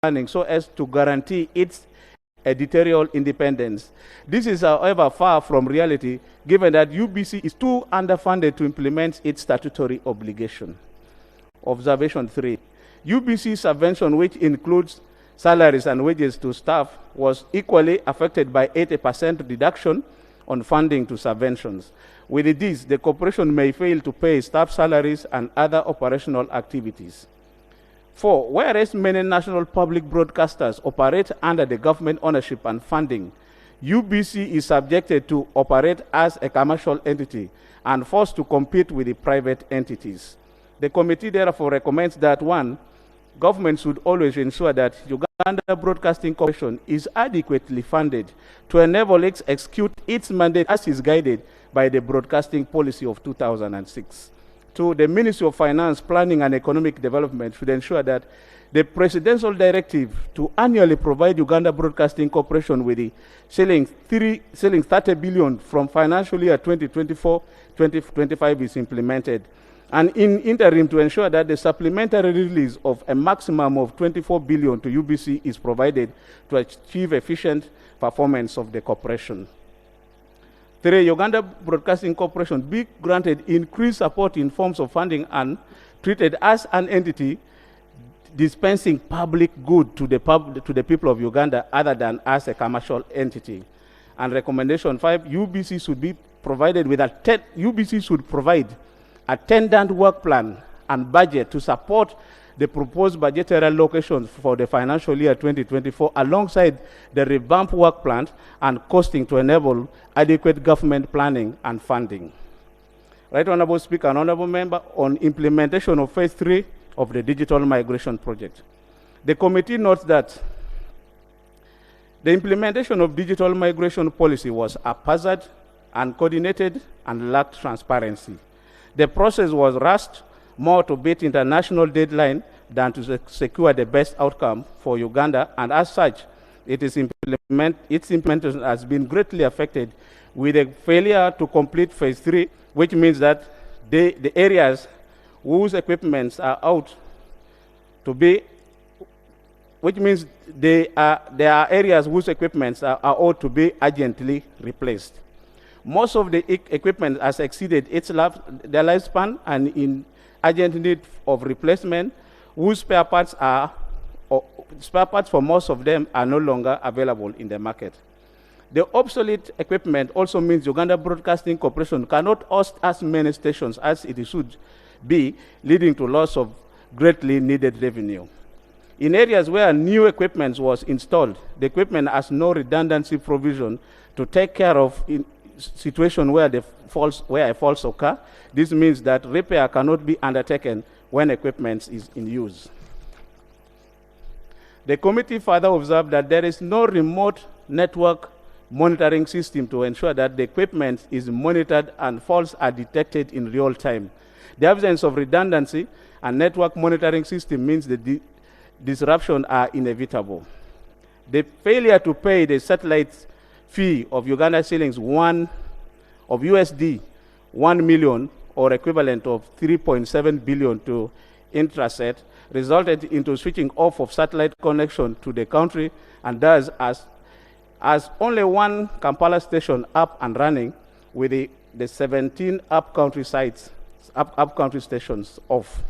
planning so as to guarantee its editorial independence. This is, however, far from reality, given that UBC is too underfunded to implement its statutory obligation. Observation 3. UBC subvention, which includes salaries and wages to staff, was equally affected by 80% reduction on funding to subventions. With this, the corporation may fail to pay staff salaries and other operational activities. 4. Whereas many national public broadcasters operate under the government ownership and funding, UBC is subjected to operate as a commercial entity and forced to compete with the private entities. The committee therefore recommends that 1. Government should always ensure that Uganda Broadcasting Corporation is adequately funded to enable it to execute its mandate as is guided by the Broadcasting Policy of 2006. 2. The Ministry of Finance, Planning and Economic Development should ensure that the presidential directive to annually provide Uganda Broadcasting Corporation with the shilling 30 billion from financial year 2024-2025 is implemented. And in interim, to ensure that the supplementary release of a maximum of 24 billion to UBC is provided to achieve efficient performance of the corporation. 3. Uganda Broadcasting Corporation be granted increased support in forms of funding and treated as an entity dispensing public good to the people of Uganda other than as a commercial entity. And recommendation 5, UBC should be provided with UBC should provide attendant work plan and budget to support the proposed budgetary allocations for the financial year 2024 alongside the revamped work plan and costing to enable adequate government planning and funding. Right Honorable Speaker and Honorable Member, on implementation of Phase 3 of the Digital Migration Project. The committee notes that the implementation of digital migration policy was haphazard, uncoordinated, and lacked transparency. The process was rushed more to beat international deadline than to secure the best outcome for Uganda, and as such, its implementation has been greatly affected with a failure to complete Phase 3, which means that the areas whose equipments are out to be, which means there are areas whose equipments are ought to be urgently replaced. Most of the equipment has exceeded their lifespan and in urgent need of replacement, whose spare parts for most of them are no longer available in the market. The obsolete equipment also means Uganda Broadcasting Corporation cannot host as many stations as it should be, leading to loss of greatly needed revenue. In areas where new equipment was installed, the equipment has no redundancy provision to take care of situation where a fault occur. This means that repair cannot be undertaken when equipment is in use. The committee further observed that there is no remote network monitoring system to ensure that the equipment is monitored and faults are detected in real time. The absence of redundancy and network monitoring system means the disruptions are inevitable. The failure to pay the satellite fee of Uganda shillings of USD 1 million or equivalent of 3.7 billion to Intraset resulted into switching off of satellite connection to the country, and thus as only one Kampala station up and running with the 17 up-country stations off.